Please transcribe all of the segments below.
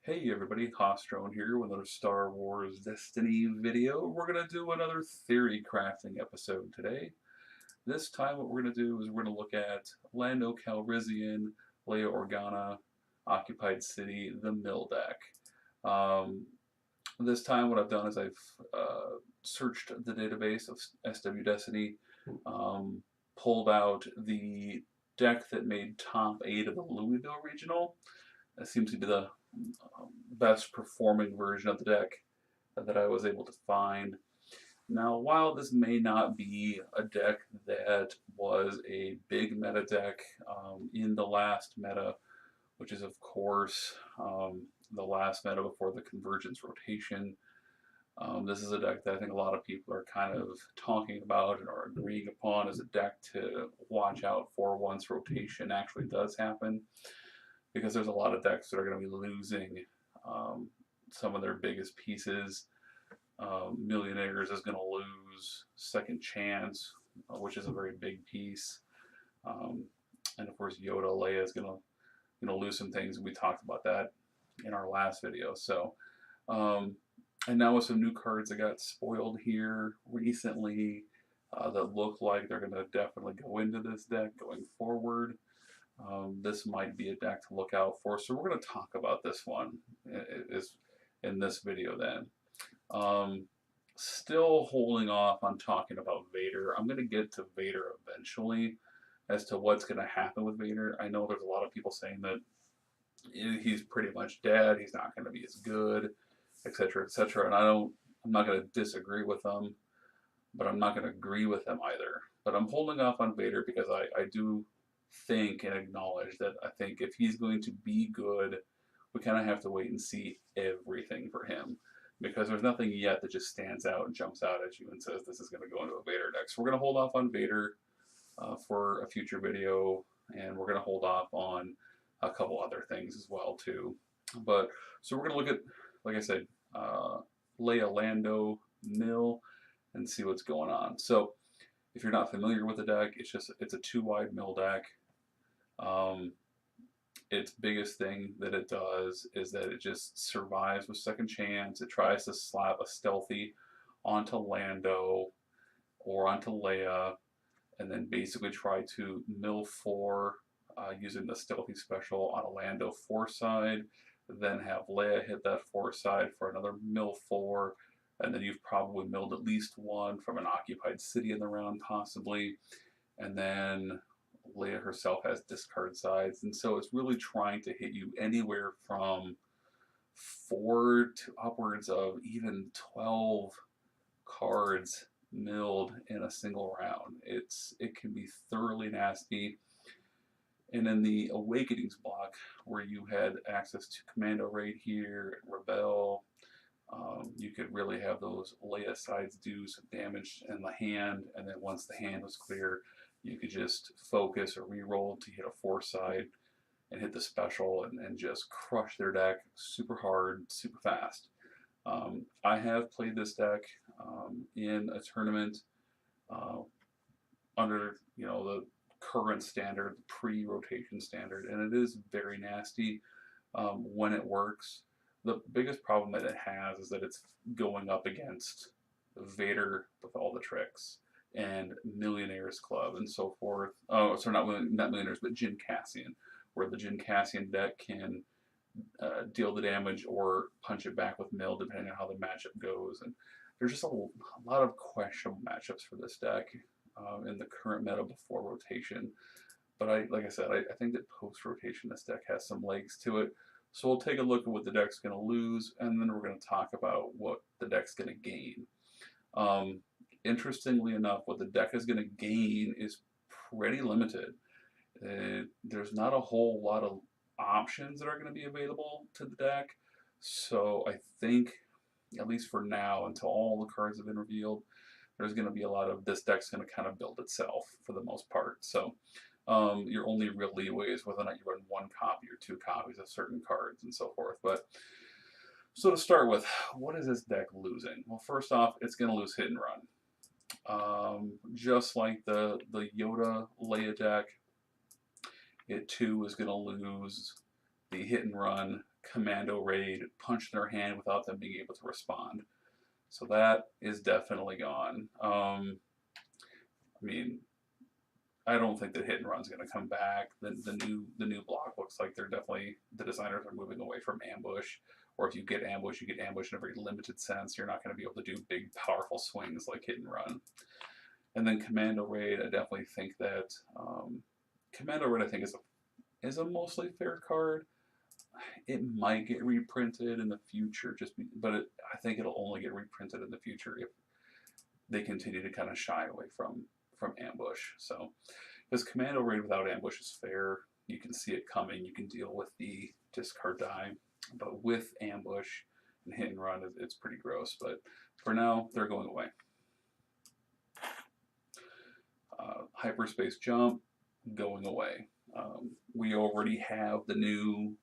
Hey everybody, Hostrone here with another Star Wars Destiny video. We're going to do another theory crafting episode today. This time what we're going to do is we're going to look at Lando Calrissian, Leia Organa, Occupied City, the Mill deck. Um, this time what I've done is I've searched the database of SW Destiny, pulled out the deck that made top 8 of the Louisville Regional. That seems to be the best performing version of the deck that I was able to find. Now, while this may not be a deck that was a big meta deck in the last meta, which is of course the last meta before the convergence rotation, this is a deck that I think a lot of people are kind of talking about and are agreeing upon as a deck to watch out for once rotation actually does happen, because there's a lot of decks that are going to be losing some of their biggest pieces. Millionaires is going to lose Second Chance, which is a very big piece. And of course, Yoda, Leia is going to lose some things. We talked about that in our last video. So, and now with some new cards that got spoiled here recently that look like they're going to definitely go into this deck going forward. This might be a deck to look out for. So we're going to talk about this one in this video then. Still holding off on talking about Vader. I'm going to get to Vader eventually as to what's going to happen with Vader. I know there's a lot of people saying that he's pretty much dead. He's not going to be as good, etc., etc. And I'm not going to disagree with them, but I'm not going to agree with them either. But I'm holding off on Vader because I do think and acknowledge that I think if he's going to be good, we kind of have to wait and see everything for him, because there's nothing yet that just stands out and jumps out at you and says this is going to go into a Vader deck. So we're going to hold off on Vader for a future video, and we're going to hold off on a couple other things as well too. But so we're going to look at, like I said, Leia, Lando, Mill, and see what's going on. So if you're not familiar with the deck, it's a 2-wide Mill deck. Its biggest thing that it does is that it just survives with Second Chance. It tries to slap a stealthy onto Lando or onto Leia, and then basically try to mill 4 using the stealthy special on a Lando 4 side, then have Leia hit that 4 side for another mill 4, and then you've probably milled at least one from an occupied city in the round, possibly, and then Leia herself has discard sides, and so it's really trying to hit you anywhere from 4 to upwards of even 12 cards milled in a single round. It can be thoroughly nasty. And in the Awakenings block, where you had access to Commando right here, Rebel, you could really have those Leia sides do some damage in the hand, and then once the hand was clear, you could just focus or re-roll to hit a 4 side and hit the special and just crush their deck super hard, super fast. I have played this deck in a tournament under the current standard, the pre-rotation standard, and it is very nasty when it works. The biggest problem that it has is that it's going up against Vader with all the tricks and Millionaires Club and so forth. Oh, sorry, not Millionaires, but Jin Cassian, where the Jin Cassian deck can deal the damage or punch it back with mill, depending on how the matchup goes. And there's just a lot of questionable matchups for this deck in the current meta before rotation. But like I said, I think that post-rotation this deck has some legs to it. So we'll take a look at what the deck's going to lose, and then we're going to talk about what the deck's going to gain. Interestingly enough, what the deck is going to gain is pretty limited. There's not a whole lot of options that are going to be available to the deck. So I think, at least for now, until all the cards have been revealed, there's going to be a lot of this deck's going to kind of build itself for the most part. So your only real leeway is whether or not you run 1 copy or 2 copies of certain cards and so forth. But so to start with, what is this deck losing? Well, first off, it's going to lose Hit and Run. Just like the Yoda Leia deck, it too is going to lose the Hit and Run commando raid, punch in their hand without them being able to respond. So that is definitely gone. I mean, I don't think that hit and run's going to come back. The new block looks like they're definitely, the designers are moving away from ambush. Or if you get ambush in a very limited sense. You're not going to be able to do big, powerful swings like hit and run. And then Commando Raid, I definitely think that Commando Raid, I think, is a mostly fair card. It might get reprinted in the future, but I think it'll only get reprinted in the future if they continue to kind of shy away from ambush. So, because Commando Raid without ambush is fair, you can see it coming, you can deal with the discard die, but with ambush and hit and run, it's pretty gross. But for now, they're going away. Hyperspace Jump, going away. We already have the new,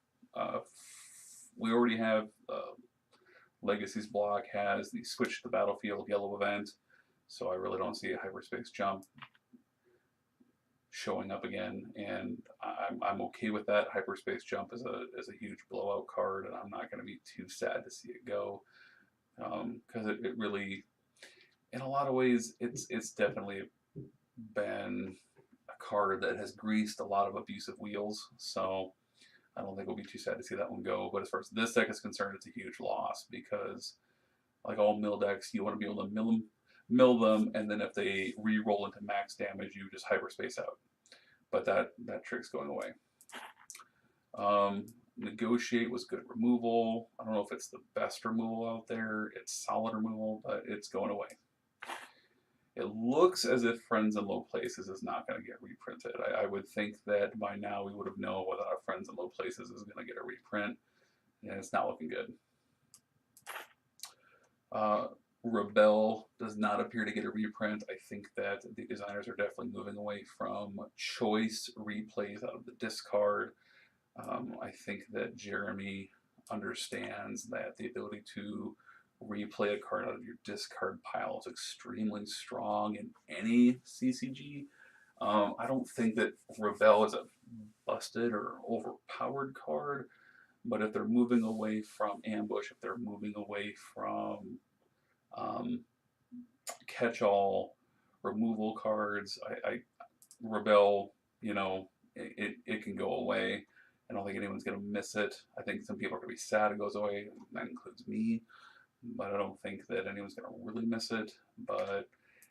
Legacy's block has the Switch to the Battlefield yellow event, so I really don't see a Hyperspace Jump showing up again, and I'm okay with that. Hyperspace Jump is a huge blowout card, and I'm not going to be too sad to see it go, because it really, in a lot of ways, it's definitely been a card that has greased a lot of abusive wheels, so I don't think we'll be too sad to see that one go. But as far as this deck is concerned, it's a huge loss, because like all mill decks, you want to be able to mill them, and then if they re-roll into max damage, you just hyperspace out. But that trick's going away. Negotiate was good removal. I don't know if it's the best removal out there. It's solid removal, but it's going away. It looks as if Friends in Low Places is not going to get reprinted. I would think that by now we would have known whether our Friends in Low Places is going to get a reprint, and it's not looking good. Rebel does not appear to get a reprint. I think that the designers are definitely moving away from choice replays out of the discard. I think that Jeremy understands that the ability to replay a card out of your discard pile is extremely strong in any CCG. I don't think that Rebel is a busted or overpowered card, but if they're moving away from ambush, if they're moving away from catch-all removal cards, Rebel, you know, it can go away. I don't think anyone's going to miss it. I think some people are going to be sad it goes away, and that includes me, but I don't think that anyone's going to really miss it. But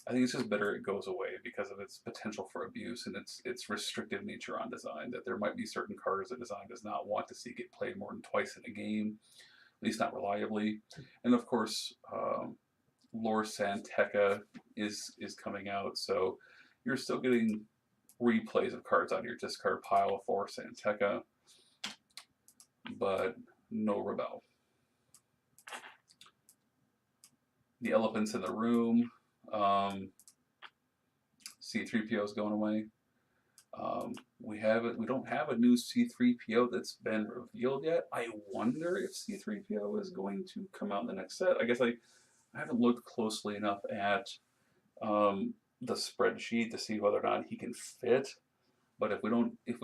I think it's just better it goes away because of its potential for abuse and its restrictive nature on design, that there might be certain cards that design does not want to see get played more than twice in a game, at least not reliably. And of course, Lore Santeca is coming out, so you're still getting replays of cards out of your discard pile for Santeca, but no Rebel. The elephants in the room. C3PO is going away. We don't have a new C3PO that's been revealed yet. I wonder if C3PO is going to come out in the next set. I guess I haven't looked closely enough at the spreadsheet to see whether or not he can fit. But if we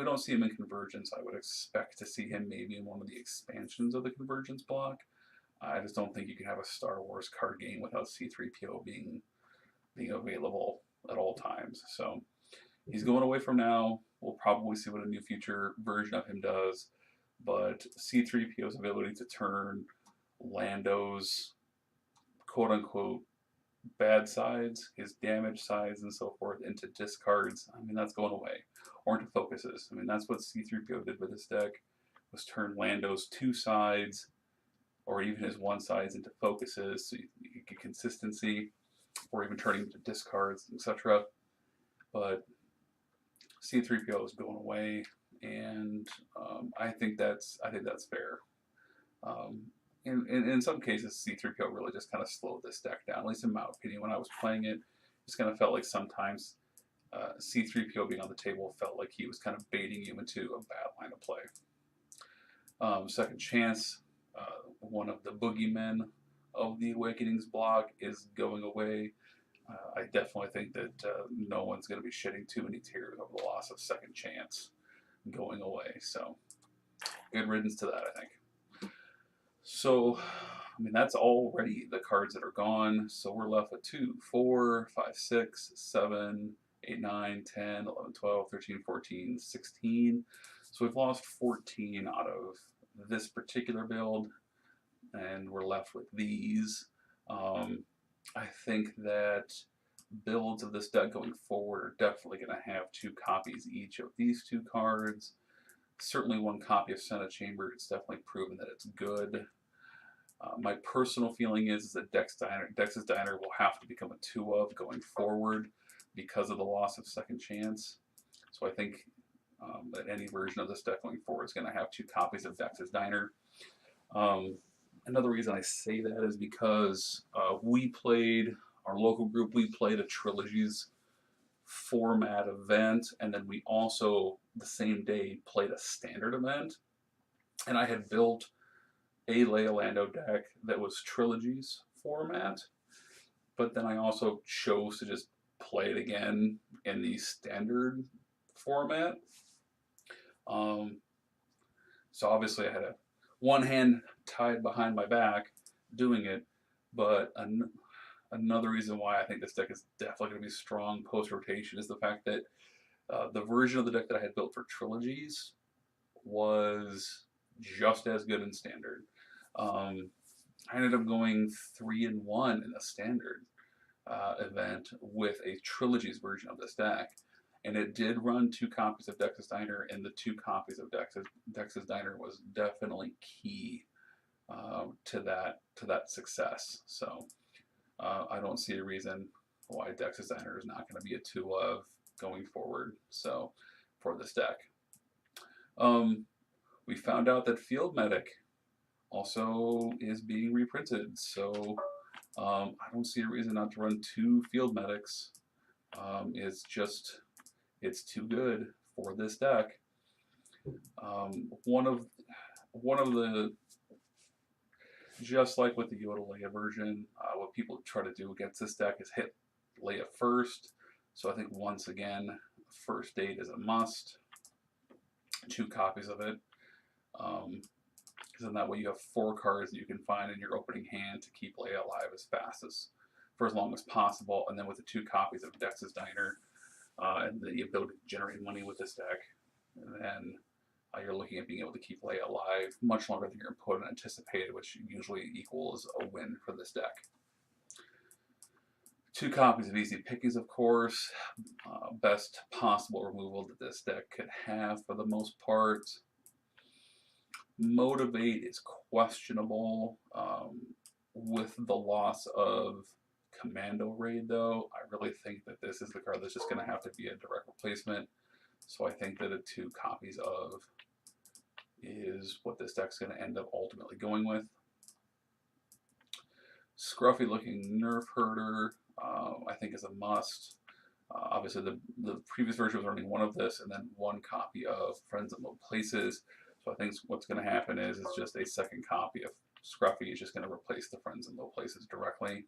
don't see him in Convergence, I would expect to see him maybe in one of the expansions of the Convergence block. I just don't think you can have a Star Wars card game without C3PO being available at all times. So he's going away from now. We'll probably see what a new future version of him does. But C3PO's ability to turn Lando's quote-unquote bad sides, his damage sides and so forth, into discards, I mean, that's going away. Or into focuses. I mean, that's what C3PO did with this deck, was turn Lando's two sides, or even his one sides, into focuses, so you get consistency, or even turning into discards, etc. But C3PO is going away, and I think that's fair. In some cases, C3PO really just kind of slowed this deck down. At least in my opinion, when I was playing it, just kind of felt like sometimes C3PO being on the table felt like he was kind of baiting you into a bad line of play. Second Chance, one of the boogeymen of the Awakenings block, is going away. I definitely think that no one's going to be shedding too many tears over the loss of Second Chance going away. So, good riddance to that, I think. So, I mean, that's already the cards that are gone. So we're left with 2, 4, 5, 6, 7, 8, 9, 10, 11, 12, 13, 14, 16. So we've lost 14 out of this particular build, and we're left with these. I think that builds of this deck going forward are definitely going to have 2 copies each of these 2 cards. Certainly 1 copy of Senate Chamber. It's definitely proven that it's good. My personal feeling is that Dex's Diner will have to become a 2 of going forward because of the loss of Second Chance. So I think that any version of this deck going forward is going to have 2 copies of Dex's Diner. Another reason I say that is because our local group, we played a Trilogies format event, and then we also, the same day, played a standard event. And I had built a Leia Lando deck that was Trilogies format, but then I also chose to just play it again in the standard format. So obviously I had one hand tied behind my back doing it, but another reason why I think this deck is definitely going to be strong post-rotation is the fact that the version of the deck that I had built for Trilogies was just as good in standard. I ended up going 3-1 in the standard event with a Trilogies version of this deck. And it did run 2 copies of Dex's Diner, and the 2 copies of Dex's Diner was definitely key to that success. So I don't see a reason why Dex's Diner is not going to be a 2 of going forward. So for this deck, we found out that Field Medic also is being reprinted. So I don't see a reason not to run 2 Field Medics. It's too good for this deck. One of the, just like with the Yoda Leia version, what people try to do against this deck is hit Leia first. So I think once again, first date is a must. 2 copies of it. Because in that way you have 4 cards that you can find in your opening hand to keep Leia alive for as long as possible. And then with the 2 copies of Dex's Diner, and the ability to generate money with this deck, then you're looking at being able to keep Leia alive much longer than your opponent anticipated, which usually equals a win for this deck. 2 copies of Easy Pickings, of course. Best possible removal that this deck could have for the most part. Motivate is questionable. With the loss of Commando Raid, though, I really think that this is the card that's just going to have to be a direct replacement. So I think that a 2 copies of is what this deck's going to end up ultimately going with. Scruffy looking Nerf Herder, I think is a must. Obviously the previous version was running 1 of this and then 1 copy of Friends in Low Places. So I think what's going to happen is it's just a second copy of Scruffy is just going to replace the Friends in Low Places directly.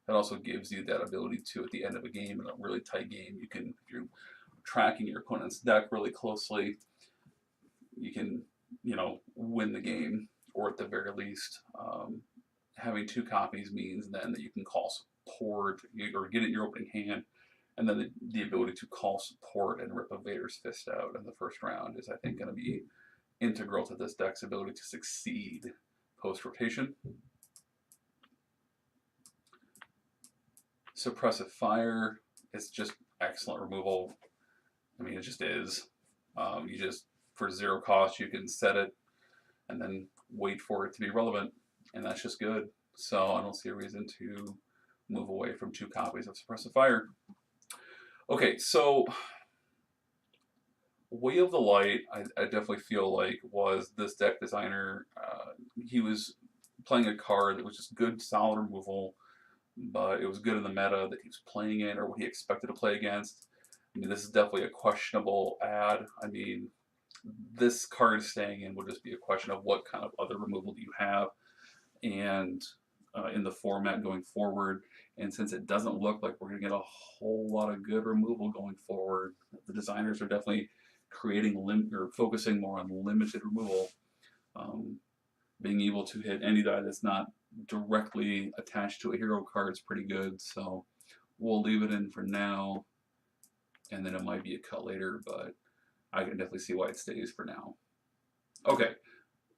It also gives you that ability to, at the end of a game, in a really tight game, you can, if you're tracking your opponent's deck really closely, you can, win the game, or at the very least, having 2 copies means then that you can call support, or get it in your opening hand, and then the ability to call support and rip a Vader's Fist out in the first round is, I think, going to be integral to this deck's ability to succeed post-rotation. Suppressive Fire is just excellent removal. I mean, it just is. You just, for 0 cost, you can set it and then wait for it to be relevant, and that's just good. So I don't see a reason to move away from 2 copies of Suppressive Fire. Okay, so Way of the Light, I definitely feel like was this deck designer. He was playing a card that was just good, solid removal, but it was good in the meta that he was playing in or what he expected to play against. I mean, this is definitely a questionable ad. I mean, this card staying in would just be a question of what kind of other removal do you have and in the format going forward. And since it doesn't look like we're going to get a whole lot of good removal going forward, the designers are definitely creating or focusing more on limited removal. being able to hit any die that's not directly attached to a hero card is pretty good, so we'll leave it in for now, and then it might be a cut later, but I can definitely see why it stays for now. Okay,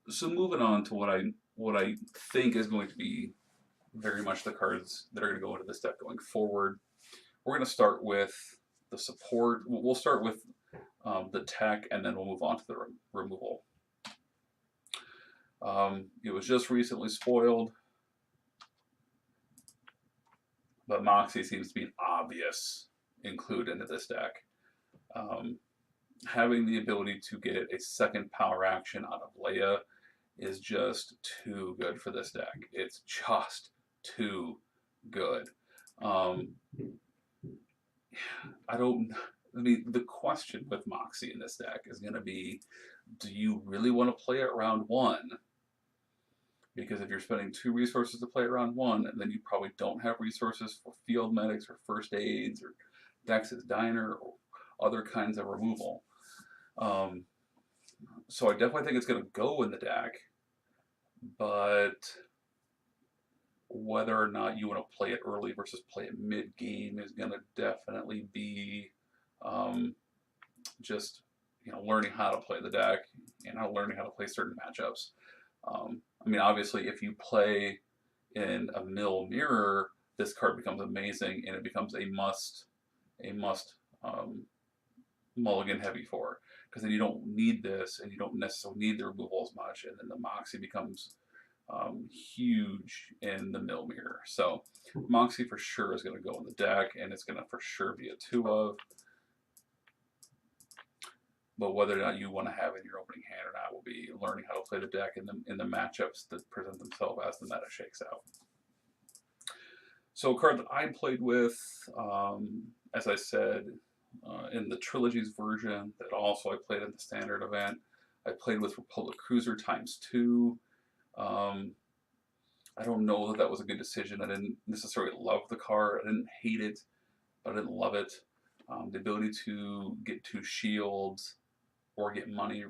so moving on to what I think is going to be very much the cards that are going to go into this deck going forward. We're going to start with the support. We'll start with the tech, and then we'll move on to the removal. It was just recently spoiled, but Moxie seems to be an obvious include into this deck. Having the ability to get a second power action out of Leia is just too good for this deck. It's just too good. I mean, the question with Moxie in this deck is going to be, do you really want to play it round one? Because if you're spending 2 resources to play it round one, and then you probably don't have resources for field medics or first aids or Dex's Diner or other kinds of removal. So I definitely think it's going to go in the deck, but whether or not you want to play it early versus play it mid-game is going to definitely be just, you know, learning how to play the deck and learning how to play certain matchups. I mean, obviously, if you play in a mill mirror, this card becomes amazing and it becomes a must mulligan heavy for, because then you don't need this and you don't necessarily need the removal as much, and then the Moxie becomes huge in the mill mirror. So Moxie for sure is going to go in the deck, and it's going to for sure be a 2 of. But whether or not you want to have it in your opening hand or not will be learning how to play the deck in the matchups that present themselves as the meta shakes out. So a card that I played with, as I said, in the Trilogies version, that also I played in the standard event, I played with Republic Cruiser ×2. I don't know that that was a good decision. I didn't necessarily love the card. I didn't hate it, but I didn't love it. The ability to get 2 shields or get money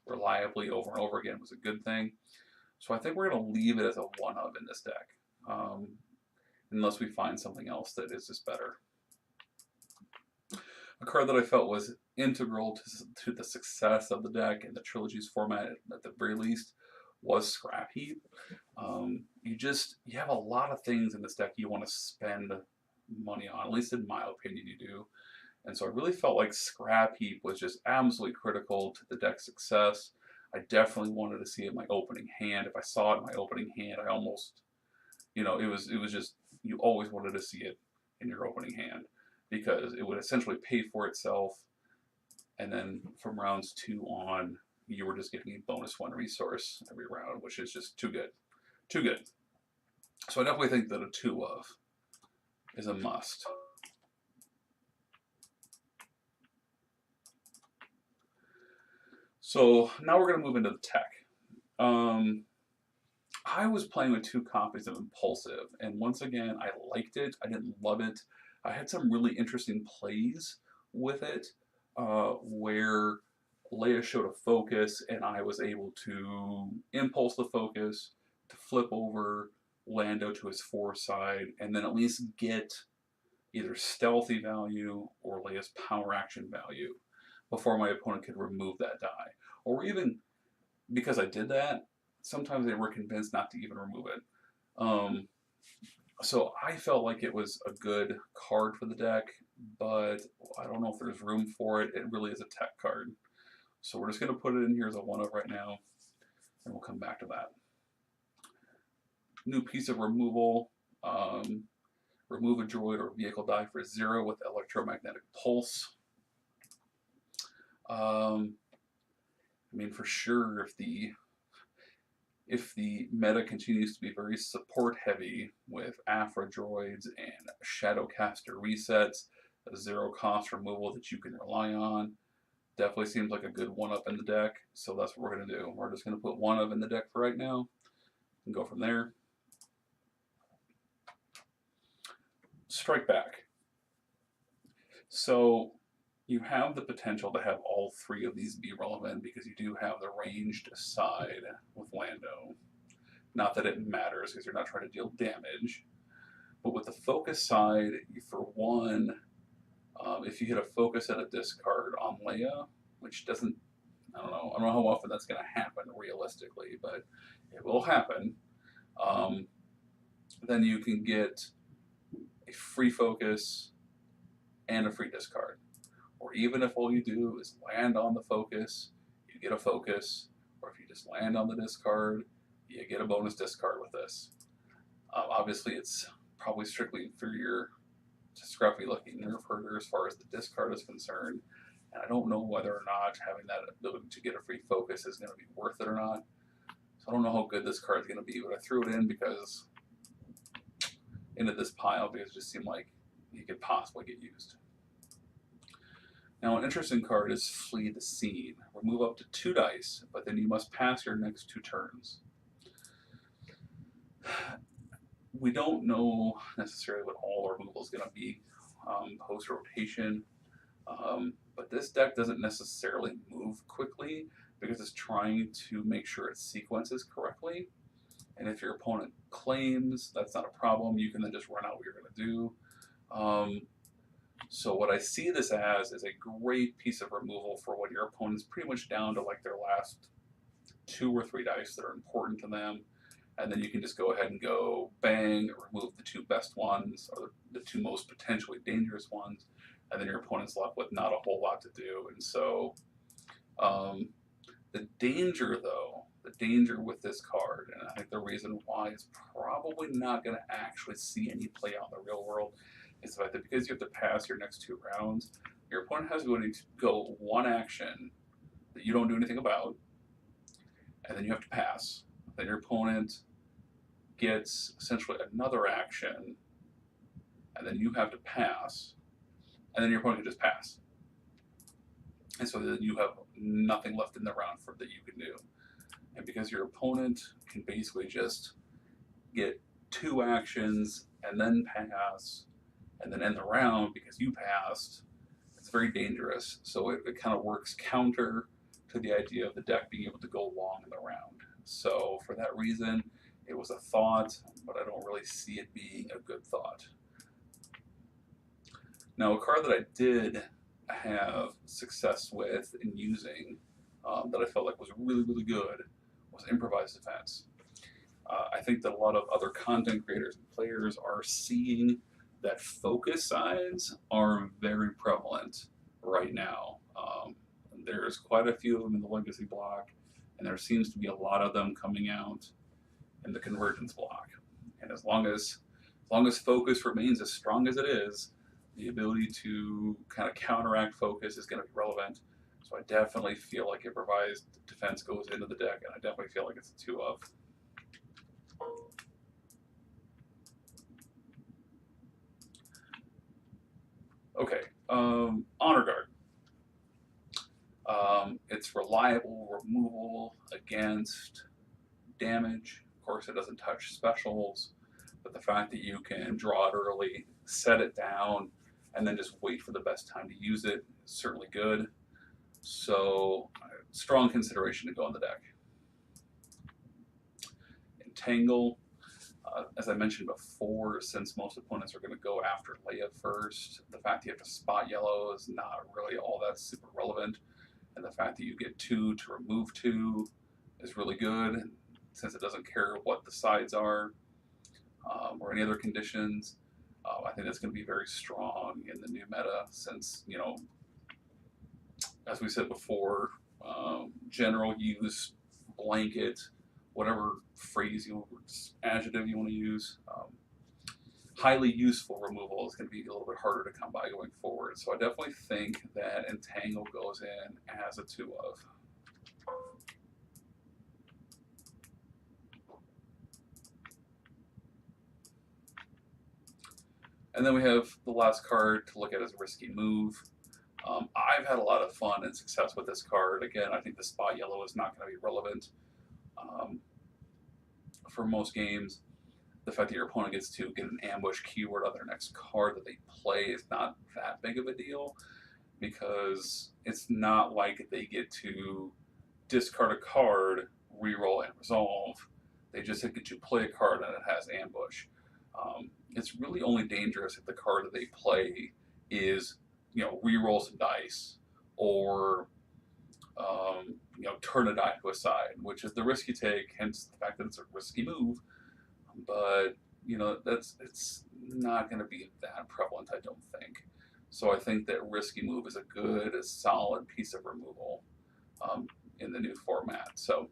reliably over and over again was a good thing. So I think we're going to leave it as a 1 of in this deck, unless we find something else that is just better. A card that I felt was integral to the success of the deck in the Trilogies format, at the very least, was Scrap Heap. You have a lot of things in this deck you want to spend money on, at least in my opinion you do. And so I really felt like Scrap Heap was just absolutely critical to the deck's success. I definitely wanted to see it in my opening hand. If I saw it in my opening hand, I almost, you know, it was just, you always wanted to see it in your opening hand, because it would essentially pay for itself, and then from rounds 2 on, you were just getting a bonus 1 resource every round, which is just too good. Too good. So I definitely think that a 2 of is a must. So now we're going to move into the tech. I was playing with 2 copies of Impulsive, and once again, I liked it. I didn't love it. I had some really interesting plays with it, where Leia showed a focus, and I was able to impulse the focus to flip over Lando to his foreside, and then at least get either stealthy value or Leia's power action value before my opponent could remove that die. Or even, because I did that, sometimes they were convinced not to even remove it. So I felt like it was a good card for the deck, but I don't know if there's room for it. It really is a tech card. So we're just going to put it in here as a 1 of right now, and we'll come back to that. New piece of removal. Remove a droid or vehicle die for 0 with electromagnetic pulse. I mean, for sure, if the meta continues to be very support heavy with Afra droids and Shadowcaster resets, a 0 cost removal that you can rely on, definitely seems like a good 1-up in the deck. So that's what we're going to do. We're just going to put 1 of in the deck for right now and go from there. Strike Back. So you have the potential to have all 3 of these be relevant, because you do have the ranged side with Lando. Not that it matters because you're not trying to deal damage. But with the focus side, for one, if you hit a focus and a discard on Leia, which doesn't, I don't know how often that's going to happen realistically, but it will happen. Then you can get a free focus and a free discard. Or even if all you do is land on the focus, you get a focus. Or if you just land on the discard, you get a bonus discard with this. Obviously, it's probably strictly inferior to Scruffy looking Nerf Herder as far as the discard is concerned. And I don't know whether or not having that ability to get a free focus is going to be worth it or not. So I don't know how good this card is going to be, but I threw it in because into this pile because it just seemed like it could possibly get used. Now, an interesting card is Flee the Scene. Remove up to 2 dice, but then you must pass your next 2 turns. We don't know necessarily what all removal is going to be post-rotation, but this deck doesn't necessarily move quickly because it's trying to make sure it sequences correctly. And if your opponent claims, that's not a problem. You can then just run out what you're going to do. So what I see this as is a great piece of removal for when your opponent's pretty much down to like their last 2 or 3 dice that are important to them. And then you can just go ahead and go bang, remove the 2 best ones, or the 2 most potentially dangerous ones, and then your opponent's left with not a whole lot to do. And so the danger, though, the danger with this card, and I think the reason why it's probably not going to actually see any play out in the real world, is the fact that because you have to pass your next 2 rounds, your opponent has to go 1 action that you don't do anything about, and then you have to pass. Then your opponent gets essentially another action, and then you have to pass, and then your opponent can just pass. And so then you have nothing left in the round that you can do. And because your opponent can basically just get 2 actions and then pass, and then end the round because you passed, it's very dangerous. So it kind of works counter to the idea of the deck being able to go long in the round. So for that reason, it was a thought, but I don't really see it being a good thought. Now, a card that I did have success with in using that I felt like was really, really good was Improvised Defense. I think that a lot of other content creators and players are seeing that focus sides are very prevalent right now. There's quite a few of them in the Legacy block, and there seems to be a lot of them coming out in the Convergence block. And as long as focus remains as strong as it is, the ability to kind of counteract focus is going to be relevant. So I definitely feel like Improvised Defense goes into the deck, and I definitely feel like it's a 2 of. Okay, Honor Guard. It's reliable removal against damage. Of course, it doesn't touch specials, but the fact that you can draw it early, set it down, and then just wait for the best time to use it is certainly good. So, strong consideration to go on the deck. Entangle. As I mentioned before, since most opponents are going to go after Leia first, the fact that you have to spot yellow is not really all that super relevant. And the fact that you get 2 to remove 2 is really good, and since it doesn't care what the sides are or any other conditions. I think that's going to be very strong in the new meta since, you know, as we said before, general use, blanket, whatever phrase adjective you want to use, highly useful removal is going to be a little bit harder to come by going forward. So I definitely think that Entangle goes in as a 2 of. And then we have the last card to look at as a Risky Move. I've had a lot of fun and success with this card. Again, I think the spot yellow is not going to be relevant for most games. The fact that your opponent gets to get an ambush keyword on their next card that they play is not that big of a deal, because it's not like they get to discard a card, reroll, and resolve. They just get you play a card and it has ambush. It's really only dangerous if the card that they play is, re-roll some dice or, turn a die to a side, which is the risk you take, hence the fact that it's a risky move. But, it's not going to be that prevalent, I don't think. So I think that risky move is a solid piece of removal in the new format. So,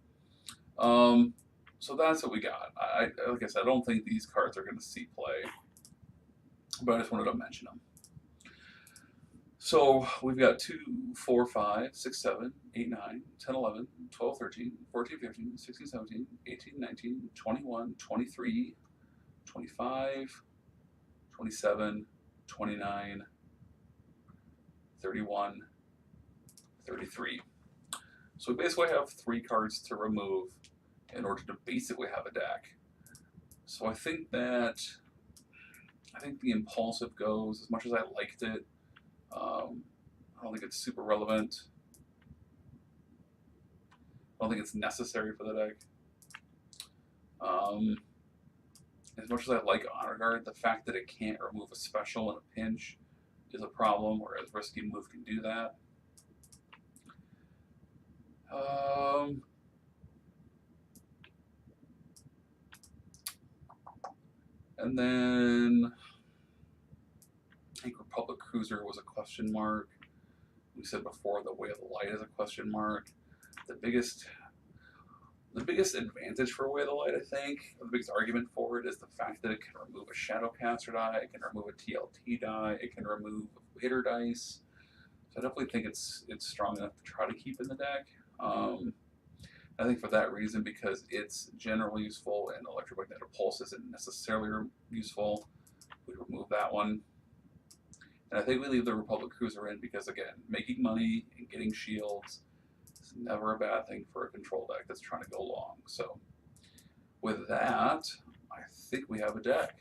so that's what we got. Like I said, I don't think these cards are going to see play, but I just wanted to mention them. So we've got 2, 4, 5, 6, 7, 8, 9, 10, 11, 12, 13, 14, 15, 16, 17, 18, 19, 21, 23, 25, 27, 29, 31, 33. So we basically have 3 cards to remove in order to basically have a deck. So I think the impulsive goes, as much as I liked it. I don't think it's super relevant. I don't think it's necessary for the deck. As much as I like Honor Guard, the fact that it can't remove a special in a pinch is a problem, whereas Risky Move can do that. And then I think Republic Cruiser was a question mark. We said before the Way of the Light is a question mark. The biggest advantage for Way of the Light, I think, the biggest argument for it is the fact that it can remove a Shadowcaster die, it can remove a TLT die, it can remove hitter dice. So I definitely think it's strong enough to try to keep in the deck. I think for that reason, because it's generally useful and Electromagnetic Pulse isn't necessarily useful, we remove that one. And I think we leave the Republic Cruiser in because, again, making money and getting shields is never a bad thing for a control deck that's trying to go long. So with that, I think we have a deck.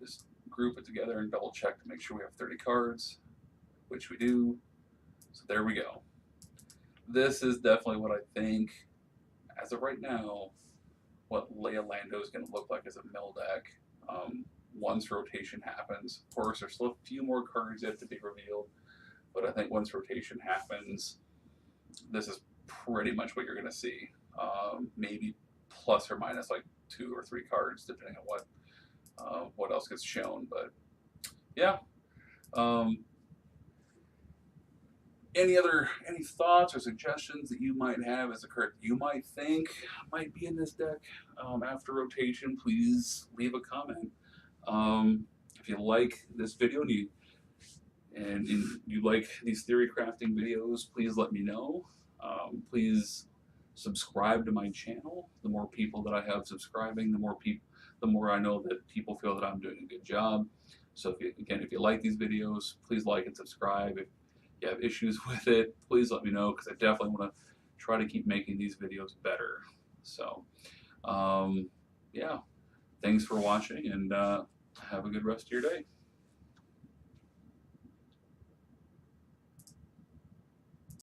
Just group it together and double check to make sure we have 30 cards, which we do. So there we go. This is definitely what I think, as of right now, what Leia Lando is going to look like as a mill deck. Once rotation happens, of course, there's still a few more cards yet to be revealed, but I think once rotation happens, this is pretty much what you're going to see. Maybe plus or minus like 2 or 3 cards, depending on what else gets shown. But yeah. Any thoughts or suggestions that you might have as a card you might think might be in this deck after rotation? Please leave a comment. If you like this video and you like these theory crafting videos, please let me know. Please subscribe to my channel. The more people that I have subscribing, the more I know that people feel that I'm doing a good job. So if you like these videos, please like and subscribe. If you have issues with it, please let me know, because I definitely want to try to keep making these videos better. So, yeah, thanks for watching, and have a good rest of your day.